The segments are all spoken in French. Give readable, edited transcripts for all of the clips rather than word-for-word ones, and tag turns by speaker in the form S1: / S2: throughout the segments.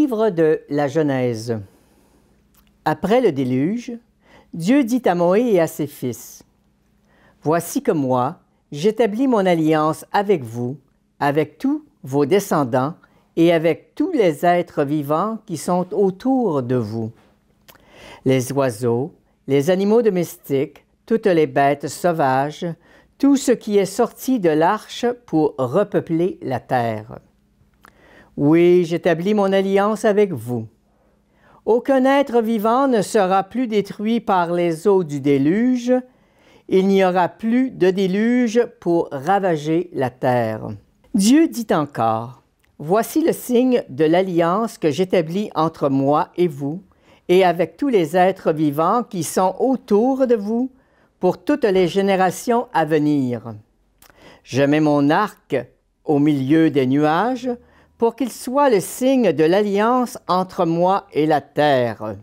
S1: Livre de la Genèse. Après le déluge, Dieu dit à Noé et à ses fils, « Voici que moi, j'établis mon alliance avec vous, avec tous vos descendants et avec tous les êtres vivants qui sont autour de vous. Les oiseaux, les animaux domestiques, toutes les bêtes sauvages, tout ce qui est sorti de l'arche pour repeupler la terre. Oui, j'établis mon alliance avec vous. Aucun être vivant ne sera plus détruit par les eaux du déluge. Il n'y aura plus de déluge pour ravager la terre. » Dieu dit encore, « Voici le signe de l'alliance que j'établis entre moi et vous, et avec tous les êtres vivants qui sont autour de vous, pour toutes les générations à venir. Je mets mon arc au milieu des nuages, pour qu'il soit le signe de l'alliance entre moi et la terre.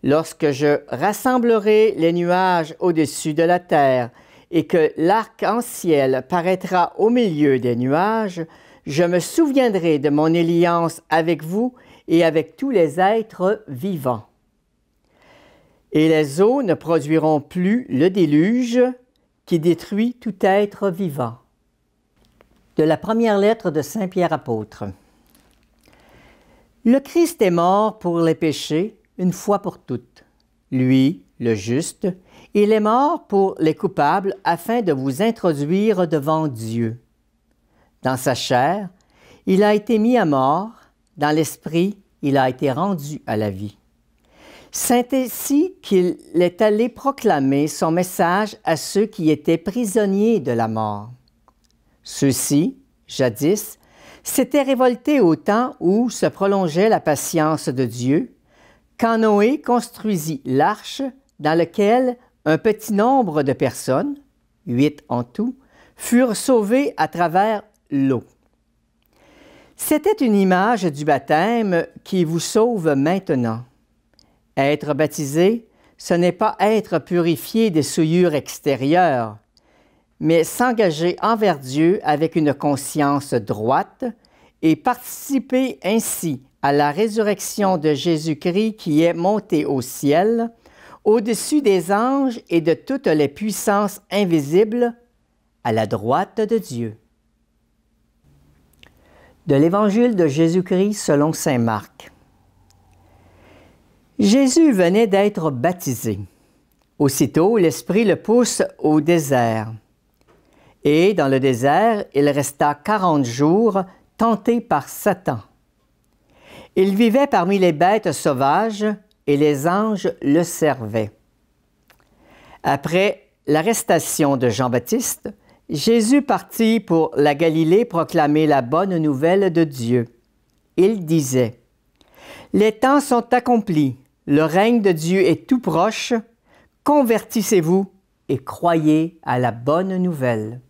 S1: Lorsque je rassemblerai les nuages au-dessus de la terre et que l'arc-en-ciel paraîtra au milieu des nuages, je me souviendrai de mon alliance avec vous et avec tous les êtres vivants. Et les eaux ne produiront plus le déluge qui détruit tout être vivant. » De la première lettre de Saint Pierre apôtre. Le Christ est mort pour les péchés une fois pour toutes. Lui, le juste, il est mort pour les coupables afin de vous introduire devant Dieu. Dans sa chair, il a été mis à mort, dans l'esprit, il a été rendu à la vie. C'est ainsi qu'il est allé proclamer son message à ceux qui étaient prisonniers de la mort. Ceux-ci, jadis, s'étaient révoltés au temps où se prolongeait la patience de Dieu, quand Noé construisit l'arche dans laquelle un petit nombre de personnes, 8 en tout, furent sauvées à travers l'eau. C'était une image du baptême qui vous sauve maintenant. Être baptisé, ce n'est pas être purifié des souillures extérieures, mais s'engager envers Dieu avec une conscience droite et participer ainsi à la résurrection de Jésus-Christ qui est monté au ciel, au-dessus des anges et de toutes les puissances invisibles, à la droite de Dieu. De l'Évangile de Jésus-Christ selon saint Marc. Jésus venait d'être baptisé. Aussitôt, l'Esprit le pousse au désert. Et dans le désert, il resta 40 jours, tenté par Satan. Il vivait parmi les bêtes sauvages, et les anges le servaient. Après l'arrestation de Jean-Baptiste, Jésus partit pour la Galilée proclamer la bonne nouvelle de Dieu. Il disait, « Les temps sont accomplis, le règne de Dieu est tout proche, convertissez-vous et croyez à la bonne nouvelle. »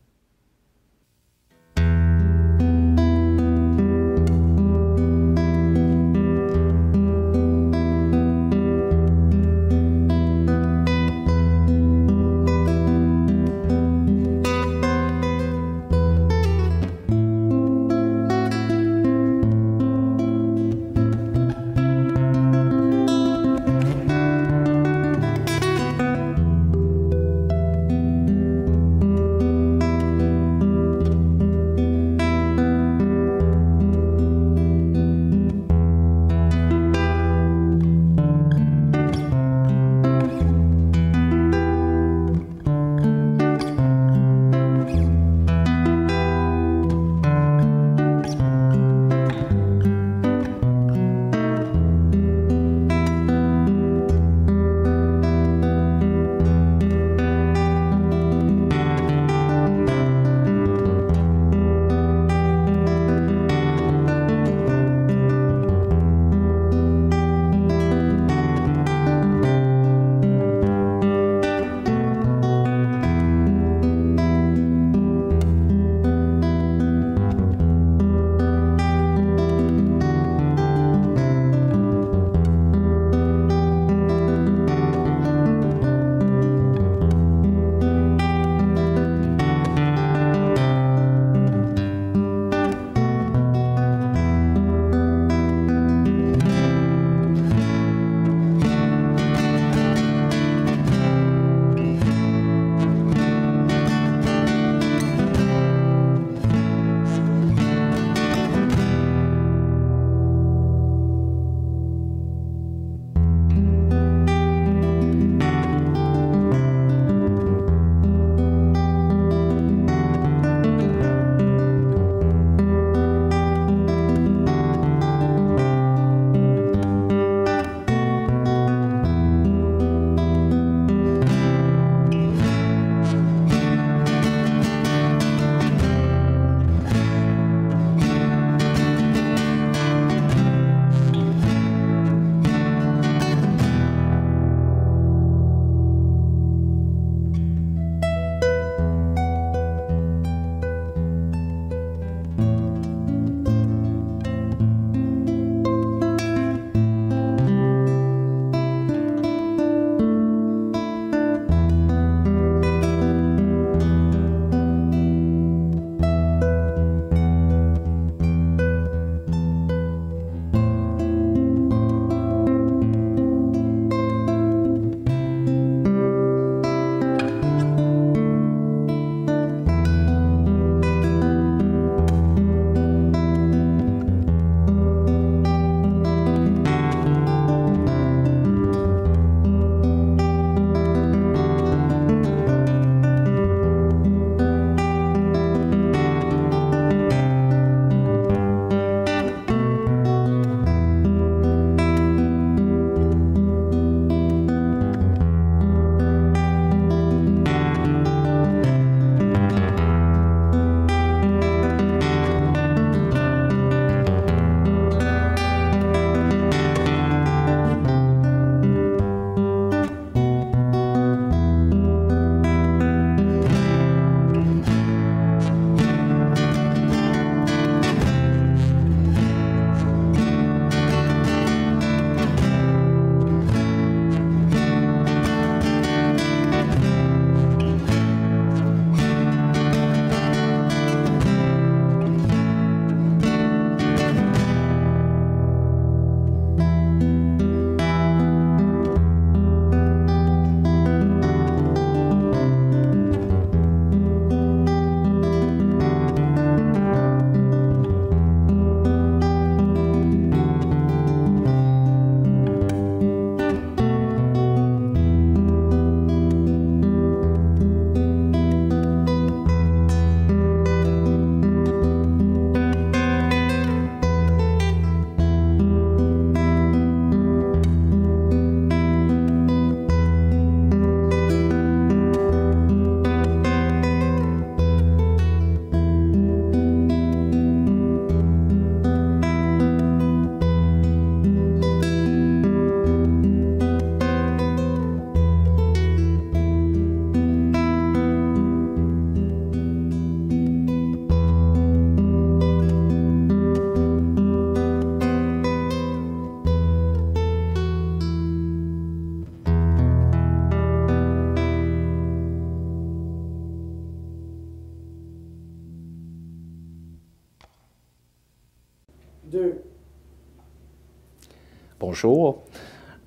S2: bonjour.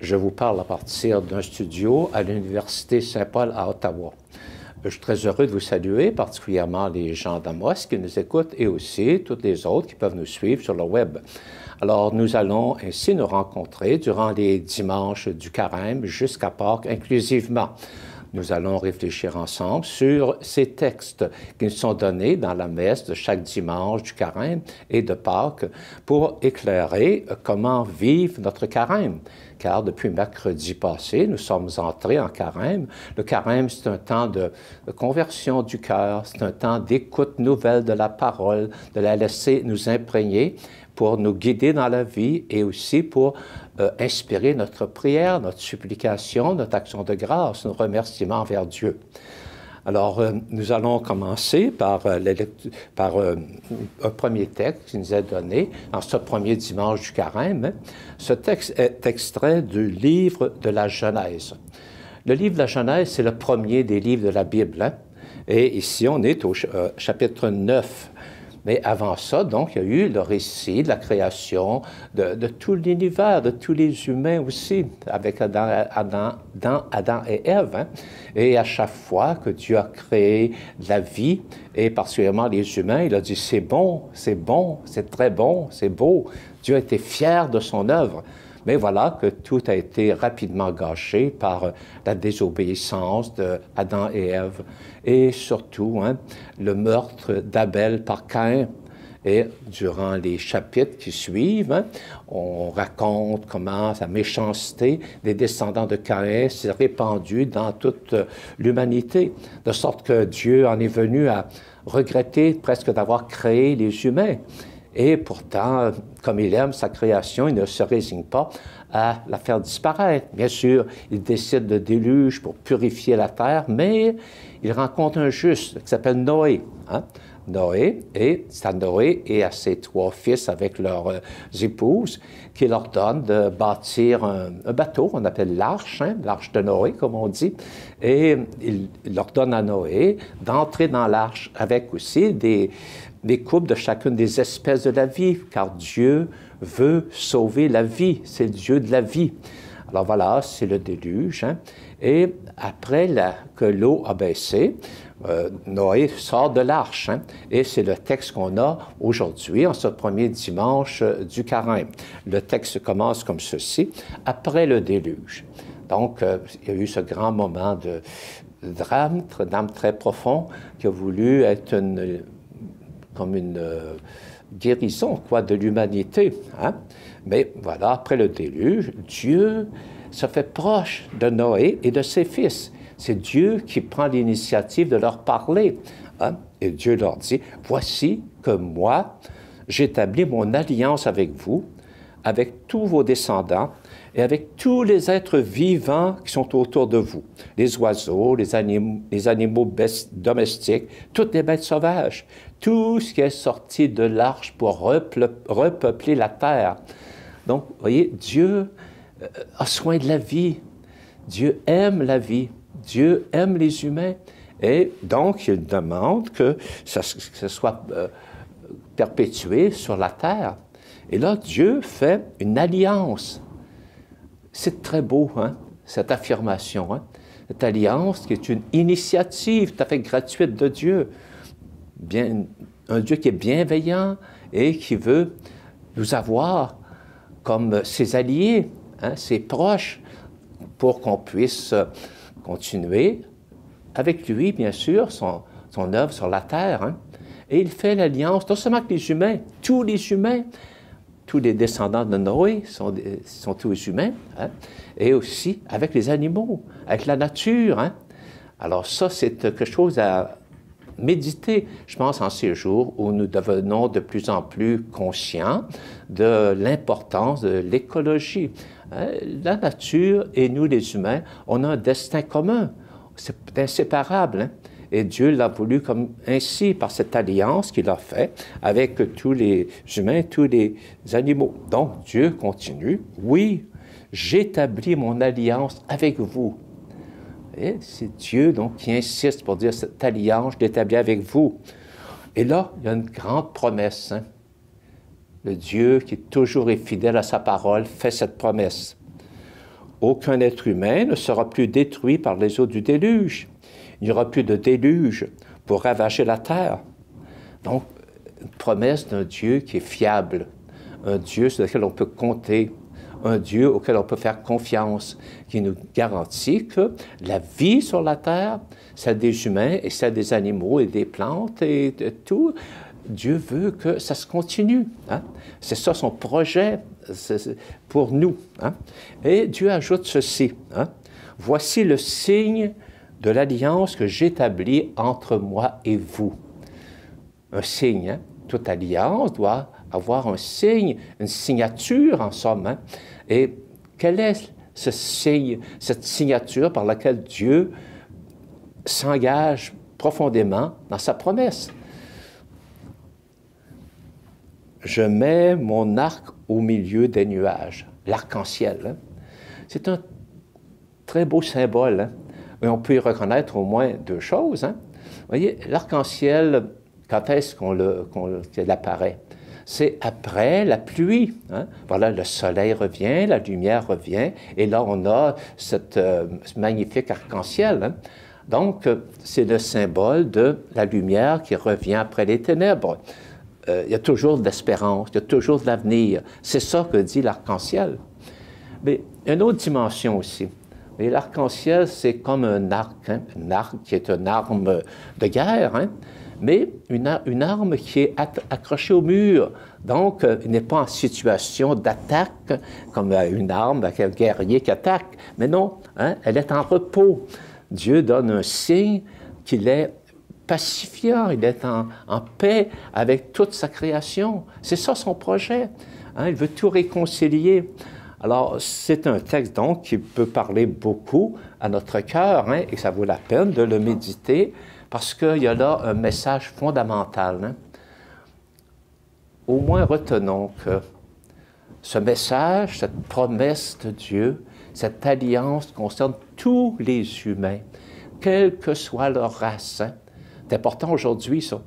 S2: Je vous parle à partir d'un studio à l'Université Saint-Paul à Ottawa. Je suis très heureux de vous saluer, particulièrement les gens d'Amos qui nous écoutent et aussi toutes les autres qui peuvent nous suivre sur le web. Alors, nous allons ainsi nous rencontrer durant les dimanches du Carême jusqu'à Pâques inclusivement. Nous allons réfléchir ensemble sur ces textes qui nous sont donnés dans la messe de chaque dimanche du Carême et de Pâques pour éclairer comment vivre notre Carême. Car depuis mercredi passé, nous sommes entrés en Carême. Le Carême, c'est un temps de conversion du cœur, c'est un temps d'écoute nouvelle de la parole, de la laisser nous imprégner pour nous guider dans la vie et aussi pour inspirer notre prière, notre supplication, notre action de grâce, nos remerciements envers Dieu. Alors, nous allons commencer par un premier texte qui nous est donné en ce premier dimanche du Carême. Ce texte est extrait du livre de la Genèse. Le livre de la Genèse, c'est le premier des livres de la Bible. Hein? Et ici, on est au chapitre 9. Mais avant ça, donc, il y a eu le récit de la création de tout l'univers, de tous les humains aussi, avec Adam et Ève. Hein? Et à chaque fois que Dieu a créé la vie, et particulièrement les humains, il a dit « c'est bon, c'est très bon, c'est beau ». Dieu était fier de son œuvre. Mais voilà que tout a été rapidement gâché par la désobéissance d'Adam et Ève et surtout le meurtre d'Abel par Caïn. Et durant les chapitres qui suivent, on raconte comment la méchanceté des descendants de Caïn s'est répandue dans toute l'humanité, de sorte que Dieu en est venu à regretter presque d'avoir créé les humains. Et pourtant, comme il aime sa création, il ne se résigne pas à la faire disparaître. Bien sûr, il décide le déluge pour purifier la terre, mais il rencontre un juste qui s'appelle Noé. Hein? Noé, et c'est à Noé et à ses 3 fils avec leurs épouses qui leur donne de bâtir un bateau, on appelle l'arche, l'arche de Noé, comme on dit, et il leur donne à Noé d'entrer dans l'arche avec aussi des coupes de chacune des espèces de la vie, car Dieu veut sauver la vie, c'est le Dieu de la vie. Alors voilà, c'est le déluge. Hein? Et après que l'eau a baissé, Noé sort de l'arche. Hein? Et c'est le texte qu'on a aujourd'hui, en ce premier dimanche du Carême. Le texte commence comme ceci, « Après le déluge ». Donc, il y a eu ce grand moment de drame très profond, qui a voulu être comme une guérison de l'humanité. Hein? Mais voilà, après le déluge, Dieu se fait proche de Noé et de ses fils. C'est Dieu qui prend l'initiative de leur parler. Hein? Et Dieu leur dit, « Voici que moi, j'établis mon alliance avec vous, avec tous vos descendants, et avec tous les êtres vivants qui sont autour de vous, les oiseaux, les animaux domestiques, toutes les bêtes sauvages, tout ce qui est sorti de l'arche pour repeupler la terre. » Donc, vous voyez, Dieu a soin de la vie. Dieu aime la vie. Dieu aime les humains. Et donc, il demande que ça soit perpétué sur la terre. Et là, Dieu fait une alliance. C'est très beau, hein, cette affirmation, hein? Cette alliance qui est une initiative tout à fait gratuite de Dieu. Un Dieu qui est bienveillant et qui veut nous avoir comme ses alliés, hein, ses proches, pour qu'on puisse continuer avec lui, bien sûr, son œuvre sur la terre. Hein? Et il fait l'alliance, non seulement avec les humains, tous les descendants de Noé sont tous humains, hein? Et aussi avec les animaux, avec la nature. Hein? Alors ça, c'est quelque chose à méditer, je pense, en ces jours où nous devenons de plus en plus conscients de l'importance de l'écologie. Hein? La nature et nous, les humains, on a un destin commun. C'est inséparable. Hein? Et Dieu l'a voulu comme ainsi, par cette alliance qu'il a faite avec tous les humains, tous les animaux. Donc, Dieu continue. Oui, j'établis mon alliance avec vous. Et c'est Dieu donc qui insiste pour dire cette alliance, je l'établis avec vous. Et là, il y a une grande promesse. Hein? le Dieu qui toujours est fidèle à sa parole, fait cette promesse. Aucun être humain ne sera plus détruit par les eaux du déluge. Il n'y aura plus de déluge pour ravager la terre. Donc, une promesse d'un Dieu qui est fiable, un Dieu sur lequel on peut compter, un Dieu auquel on peut faire confiance, qui nous garantit que la vie sur la terre, celle des humains et celle des animaux et des plantes et de tout, Dieu veut que ça se continue. Hein? C'est ça son projet pour nous. Hein? Et Dieu ajoute ceci. Hein? Voici le signe de l'alliance que j'établis entre moi et vous. Un signe. Hein? Toute alliance doit avoir un signe, une signature en somme. Hein? Et quel est ce signe, cette signature par laquelle Dieu s'engage profondément dans sa promesse? Je mets mon arc au milieu des nuages, l'arc-en-ciel. Hein? C'est un très beau symbole. Hein? Et on peut y reconnaître au moins deux choses. Hein? Vous voyez, l'arc-en-ciel, quand est-ce qu'il apparaît? C'est après la pluie. Hein? Voilà, le soleil revient, la lumière revient, et là, on a ce magnifique arc-en-ciel. Hein? Donc, c'est le symbole de la lumière qui revient après les ténèbres. Il y a toujours de l'espérance, il y a toujours de l'avenir. C'est ça que dit l'arc-en-ciel. Mais il y a une autre dimension aussi. L'arc-en-ciel, c'est comme un arc, hein? Un arc qui est une arme de guerre, hein? Mais une arme qui est accrochée au mur. Donc, il n'est pas en situation d'attaque, comme une arme avec un guerrier qui attaque. Mais non, hein? Elle est en repos. Dieu donne un signe qu'il est pacifiant, il est en paix avec toute sa création. C'est ça son projet. Hein? Il veut tout réconcilier. Alors, c'est un texte, donc, qui peut parler beaucoup à notre cœur, hein? Et ça vaut la peine de le méditer, parce qu'il y a là un message fondamental. Hein? Au moins, retenons que ce message, cette promesse de Dieu, cette alliance concerne tous les humains, quelle que soit leur race. Hein? C'est important aujourd'hui, ça.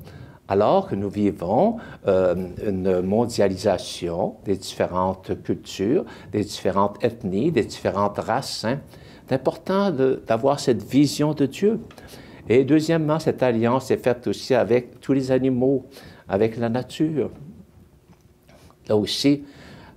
S2: Alors que nous vivons une mondialisation des différentes cultures, des différentes ethnies, des différentes races, hein, c'est important d'avoir cette vision de Dieu. Et deuxièmement, cette alliance est faite aussi avec tous les animaux, avec la nature. Là aussi,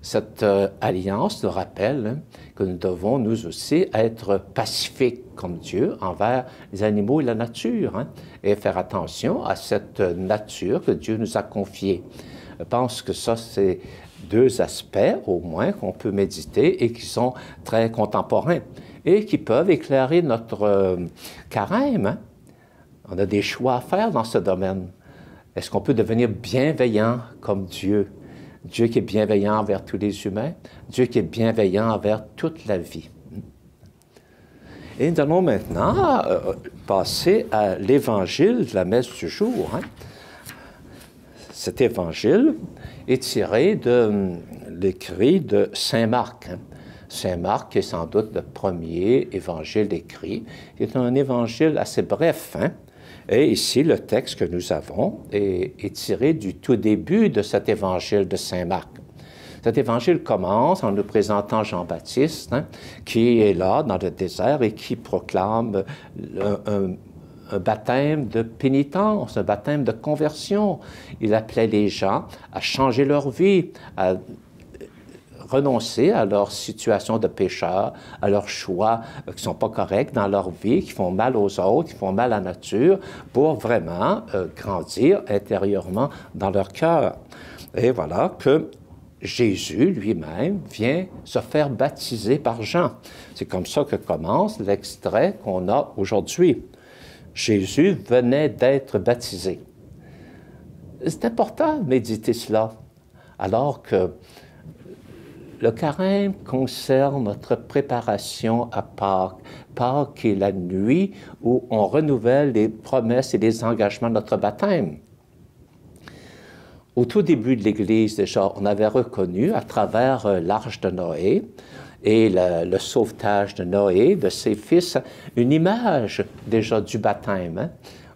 S2: cette alliance nous rappelle hein, que nous devons, nous aussi, être pacifiques comme Dieu envers les animaux et la nature, hein, et faire attention à cette nature que Dieu nous a confiée. Je pense que ça, c'est deux aspects, au moins, qu'on peut méditer et qui sont très contemporains et qui peuvent éclairer notre carême. Hein. On a des choix à faire dans ce domaine. Est-ce qu'on peut devenir bienveillant comme Dieu? Dieu qui est bienveillant envers tous les humains, Dieu qui est bienveillant envers toute la vie. Et nous allons maintenant passer à l'évangile de la messe du jour. Hein. Cet évangile est tiré de l'écrit de Saint Marc. Hein. Saint Marc est sans doute le premier évangile écrit, qui est un évangile assez bref. Hein. Et ici, le texte que nous avons est tiré du tout début de cet évangile de Saint Marc. Cet évangile commence en nous présentant Jean-Baptiste, hein, qui est là dans le désert et qui proclame un baptême de pénitence, un baptême de conversion. Il appelait les gens à changer leur vie, à renoncer à leur situation de pécheur, à leurs choix qui ne sont pas corrects dans leur vie, qui font mal aux autres, qui font mal à la nature, pour vraiment grandir intérieurement dans leur cœur. Et voilà que Jésus lui-même vient se faire baptiser par Jean. C'est comme ça que commence l'extrait qu'on a aujourd'hui. Jésus venait d'être baptisé. C'est important de méditer cela, alors que le carême concerne notre préparation à Pâques. Pâques est la nuit où on renouvelle les promesses et les engagements de notre baptême. Au tout début de l'Église, déjà, on avait reconnu à travers l'arche de Noé et le sauvetage de Noé, de ses fils, une image déjà du baptême. Hein?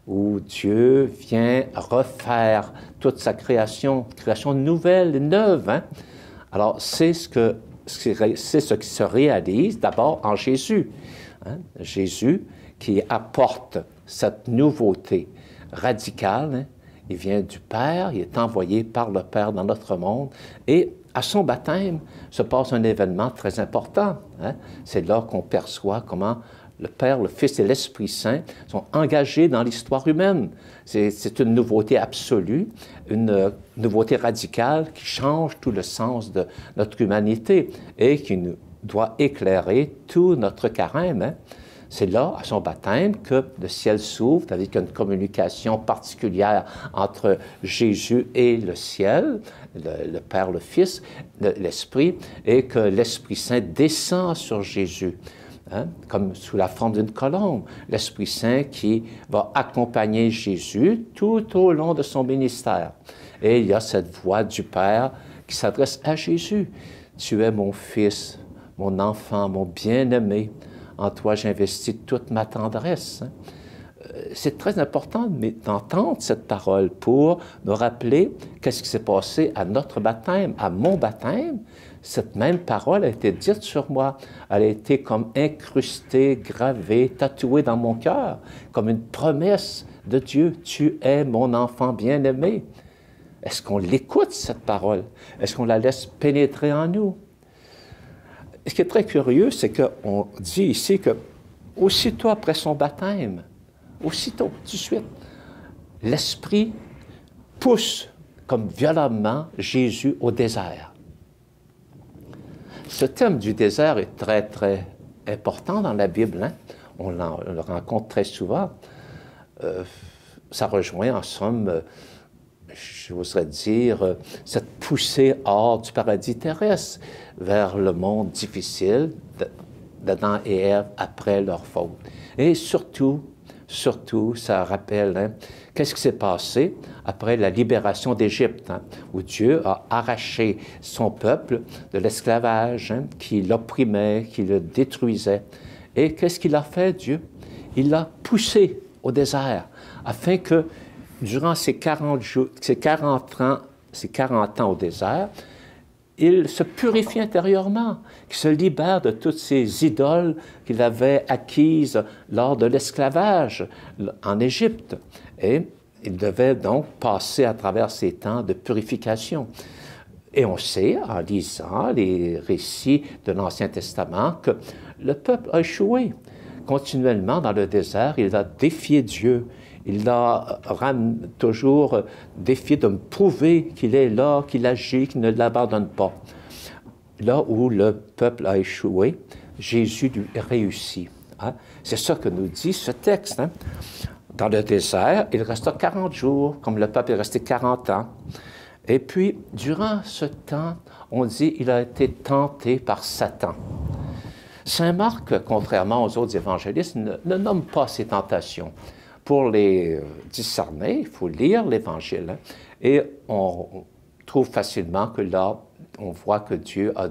S2: où Dieu vient refaire toute sa création nouvelle, neuve. Hein? Alors, c'est ce qui se réalise d'abord en Jésus. Hein? Jésus qui apporte cette nouveauté radicale. Hein? Il vient du Père, il est envoyé par le Père dans notre monde. Et à son baptême se passe un événement très important. Hein? C'est là qu'on perçoit comment le Père, le Fils et l'Esprit Saint sont engagés dans l'histoire humaine. C'est une nouveauté absolue, une nouveauté radicale qui change tout le sens de notre humanité et qui nous doit éclairer tout notre carême. Hein? C'est là, à son baptême, que le ciel s'ouvre avec une communication particulière entre Jésus et le ciel, le Père, le Fils, l'Esprit, et que l'Esprit Saint descend sur Jésus. Hein, comme sous la forme d'une colombe, l'Esprit Saint qui va accompagner Jésus tout au long de son ministère. Et il y a cette voix du Père qui s'adresse à Jésus. « Tu es mon Fils, mon enfant, mon bien-aimé. En toi, j'investis toute ma tendresse. » C'est très important d'entendre cette parole pour nous rappeler qu'est-ce qui s'est passé à notre baptême, à mon baptême. Cette même parole a été dite sur moi. Elle a été comme incrustée, gravée, tatouée dans mon cœur, comme une promesse de Dieu. « Tu es mon enfant bien-aimé. » Est-ce qu'on l'écoute, cette parole? Est-ce qu'on la laisse pénétrer en nous? Ce qui est très curieux, c'est qu'on dit ici que aussitôt après son baptême, aussitôt, tout de suite, l'Esprit pousse comme violemment Jésus au désert. Ce thème du désert est très, très important dans la Bible. Hein? On le rencontre très souvent. Ça rejoint, en somme, j'oserais dire, cette poussée hors du paradis terrestre vers le monde difficile d'Adam et Ève après leur faute. Et surtout, ça rappelle, hein, qu'est-ce qui s'est passé après la libération d'Égypte, hein, où Dieu a arraché son peuple de l'esclavage, hein, qui l'opprimait, qui le détruisait. Et qu'est-ce qu'il a fait, Dieu? Il l'a poussé au désert, afin que, durant ces 40 ans au désert, il se purifie intérieurement, qu'il se libère de toutes ces idoles qu'il avait acquises lors de l'esclavage en Égypte. Et il devait donc passer à travers ces temps de purification. Et on sait, en lisant les récits de l'Ancien Testament, que le peuple a échoué. Continuellement, dans le désert, il a défié Dieu. Il l'a toujours défié de me prouver qu'il est là, qu'il agit, qu'il ne l'abandonne pas. Là où le peuple a échoué, Jésus lui réussit. Hein? C'est ça que nous dit ce texte. Hein? Dans le désert, il resta 40 jours, comme le peuple est resté 40 ans. Et puis, durant ce temps, on dit qu'il a été tenté par Satan. Saint Marc, contrairement aux autres évangélistes, ne nomme pas ces tentations. Pour les discerner, il faut lire l'Évangile. Hein, et on trouve facilement que là, on voit que Jésus a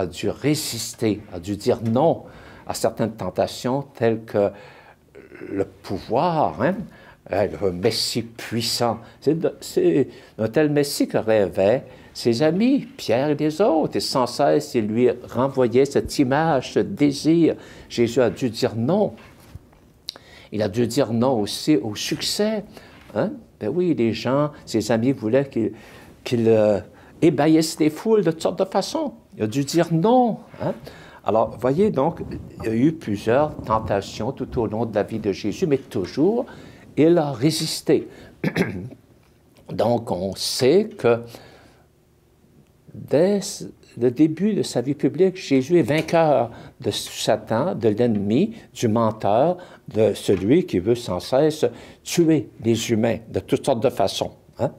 S2: dû résister, a dû dire non à certaines tentations telles que le pouvoir, hein, le Messie puissant. C'est un tel Messie que rêvaient ses amis, Pierre et les autres, et sans cesse, il lui renvoyait cette image, ce désir. Jésus a dû dire non. Il a dû dire non aussi au succès. Hein? Ben oui, les gens, ses amis voulaient qu'il ébahisse les foules de toutes sortes de façons. Il a dû dire non. Hein? Alors, voyez donc, il y a eu plusieurs tentations tout au long de la vie de Jésus, mais toujours, il a résisté. Donc, on sait que dès le début de sa vie publique, Jésus est vainqueur de Satan, de l'ennemi, du menteur, de celui qui veut sans cesse tuer les humains de toutes sortes de façons. Hein?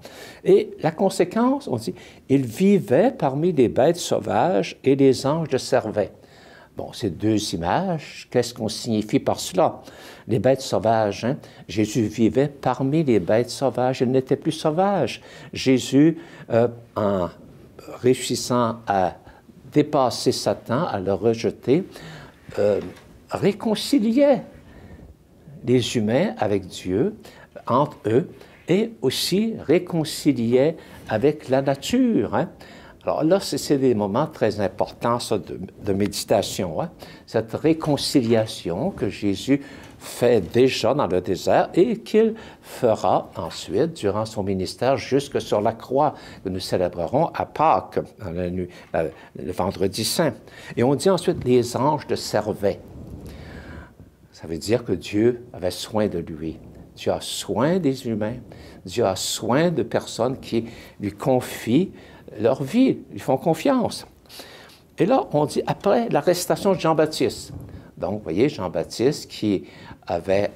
S2: Et la conséquence, on dit, il vivait parmi les bêtes sauvages et les anges le servaient. Bon, ces deux images, qu'est-ce qu'on signifie par cela? Les bêtes sauvages, hein? Jésus vivait parmi les bêtes sauvages, il n'était plus sauvage. Jésus, en réussissant à dépasser Satan, à le rejeter, réconciliait les humains avec Dieu, entre eux, et aussi réconciliait avec la nature. Hein. Alors là, c'est des moments très importants ça, de méditation. Hein. Cette réconciliation que Jésus fait déjà dans le désert et qu'il fera ensuite durant son ministère jusque sur la croix que nous célébrerons à Pâques, le vendredi saint. Et on dit ensuite les anges le servaient. Ça veut dire que Dieu avait soin de lui. Dieu a soin des humains. Dieu a soin de personnes qui lui confient leur vie, lui font confiance. Et là, on dit après l'arrestation de Jean-Baptiste. Donc, vous voyez, Jean-Baptiste qui avait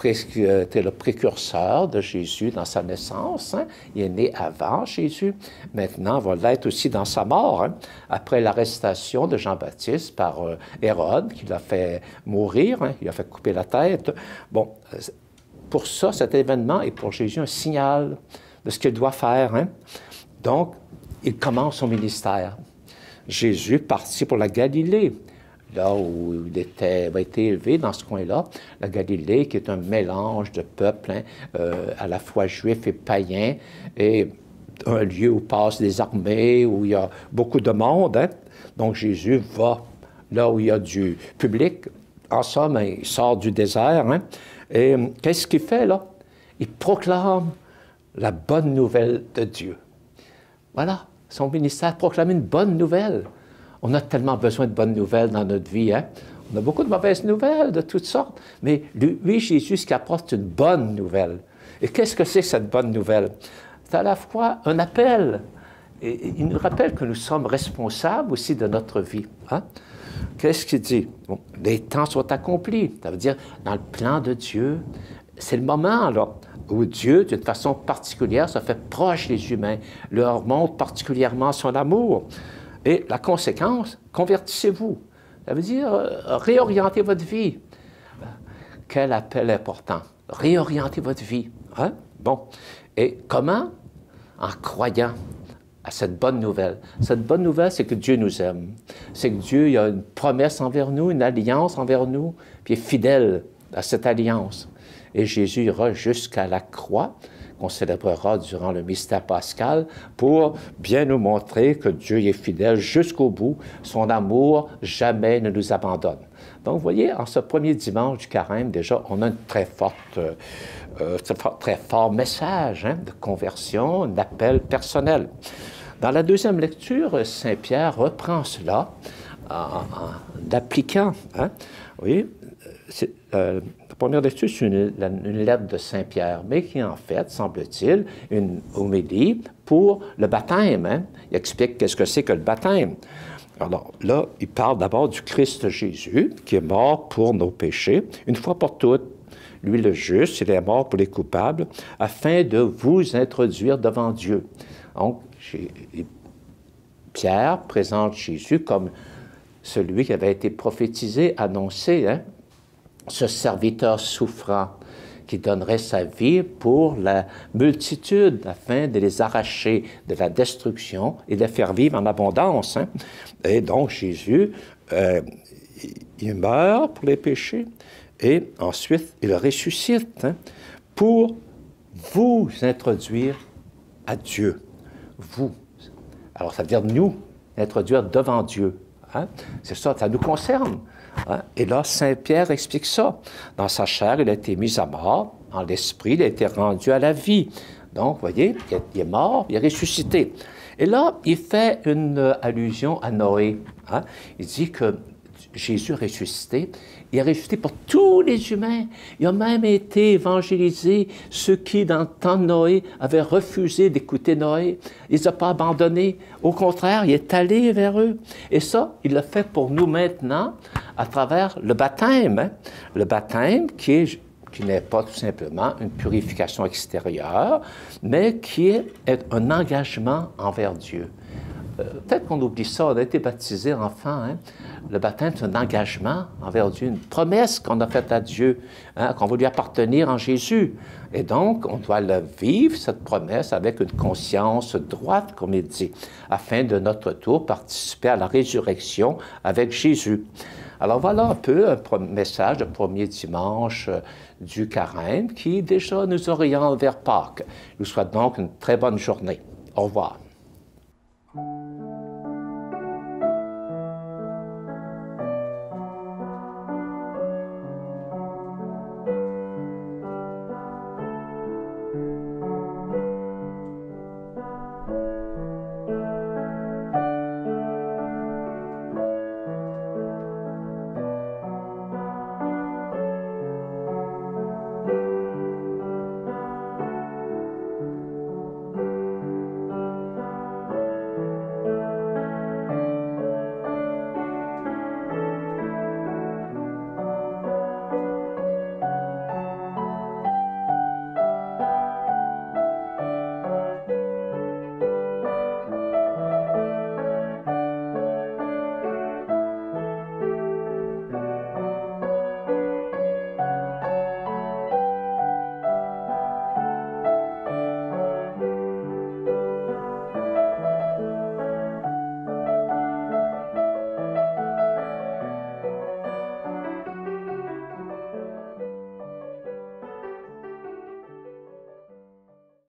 S2: été le précurseur de Jésus dans sa naissance. Hein. Il est né avant Jésus. Maintenant, il va l'être aussi dans sa mort. Hein. Après l'arrestation de Jean-Baptiste par Hérode, qui l'a fait mourir, hein. Il a fait couper la tête. Bon, pour ça, cet événement est pour Jésus un signal de ce qu'il doit faire. Hein. Donc, il commence son ministère. Jésus partit pour la Galilée, là où il a été élevé dans ce coin-là. La Galilée, qui est un mélange de peuples, hein, à la fois juifs et païens, et un lieu où passent des armées, où il y a beaucoup de monde. Hein. Donc, Jésus va là où il y a du public. En somme, il sort du désert. Hein. Et qu'est-ce qu'il fait, là? Il proclame la bonne nouvelle de Dieu. Voilà, son ministère proclame une bonne nouvelle. On a tellement besoin de bonnes nouvelles dans notre vie. Hein? On a beaucoup de mauvaises nouvelles de toutes sortes. Mais lui, Jésus, ce qui apporte une bonne nouvelle. Et qu'est-ce que c'est cette bonne nouvelle? C'est à la fois un appel. Et il nous rappelle que nous sommes responsables aussi de notre vie. Hein? Qu'est-ce qu'il dit? Bon, les temps sont accomplis. Ça veut dire, dans le plan de Dieu, c'est le moment, là, où Dieu, d'une façon particulière, se fait proche des humains, leur montre particulièrement son amour. Et la conséquence, convertissez-vous. Ça veut dire, réorientez votre vie. Quel appel important. Réorientez votre vie. Hein? Bon. Et comment? En croyant à cette bonne nouvelle. Cette bonne nouvelle, c'est que Dieu nous aime. C'est que Dieu il a une promesse envers nous, une alliance envers nous, puis il est fidèle à cette alliance. Et Jésus ira jusqu'à la croix, qu'on célébrera durant le mystère pascal, pour bien nous montrer que Dieu est fidèle jusqu'au bout. Son amour jamais ne nous abandonne. Donc, vous voyez, en ce premier dimanche du carême, déjà, on a un très fort message hein, de conversion, d'appel personnel. Dans la deuxième lecture, Saint Pierre reprend cela en l'appliquant. Hein. Oui, la première lecture, c'est une lettre de Saint Pierre, mais qui est en fait, semble-t-il, une homélie pour le baptême. Hein. Il explique qu'est-ce que c'est que le baptême. Alors là, il parle d'abord du Christ Jésus, qui est mort pour nos péchés, une fois pour toutes. Lui, le juste, il est mort pour les coupables, afin de vous introduire devant Dieu. Donc, Pierre présente Jésus comme celui qui avait été prophétisé, annoncé, hein, ce serviteur souffrant qui donnerait sa vie pour la multitude afin de les arracher de la destruction et de les faire vivre en abondance. Hein. Et donc, Jésus, il meurt pour les péchés et ensuite, il ressuscite hein, pour vous introduire à Dieu. Vous. Alors, ça veut dire nous, introduire devant Dieu. Hein. C'est ça, ça nous concerne. Hein? Et là, Saint Pierre explique ça. Dans sa chair, il a été mis à mort. En l'esprit, il a été rendu à la vie. Donc, vous voyez, il est mort, il est ressuscité. Et là, il fait une allusion à Noé. Hein? Il dit que Jésus ressuscité, il est ressuscité pour tous les humains. Il a même été évangélisé ceux qui, dans le temps de Noé, avaient refusé d'écouter Noé. Il ne les a pas abandonnés. Au contraire, il est allé vers eux. Et ça, il l'a fait pour nous maintenant à travers le baptême. Hein? Le baptême qui n'est pas tout simplement une purification extérieure, mais qui est un engagement envers Dieu. Peut-être qu'on oublie ça, on a été baptisé enfant. Hein? Le baptême, c'est un engagement envers Dieu, une promesse qu'on a faite à Dieu, hein, qu'on va lui appartenir en Jésus. Et donc, on doit le vivre, cette promesse, avec une conscience droite, comme il dit, afin de notre tour participer à la résurrection avec Jésus. Alors voilà un peu un message de premier dimanche du Carême qui déjà nous oriente vers Pâques. Je vous souhaite donc une très bonne journée. Au revoir.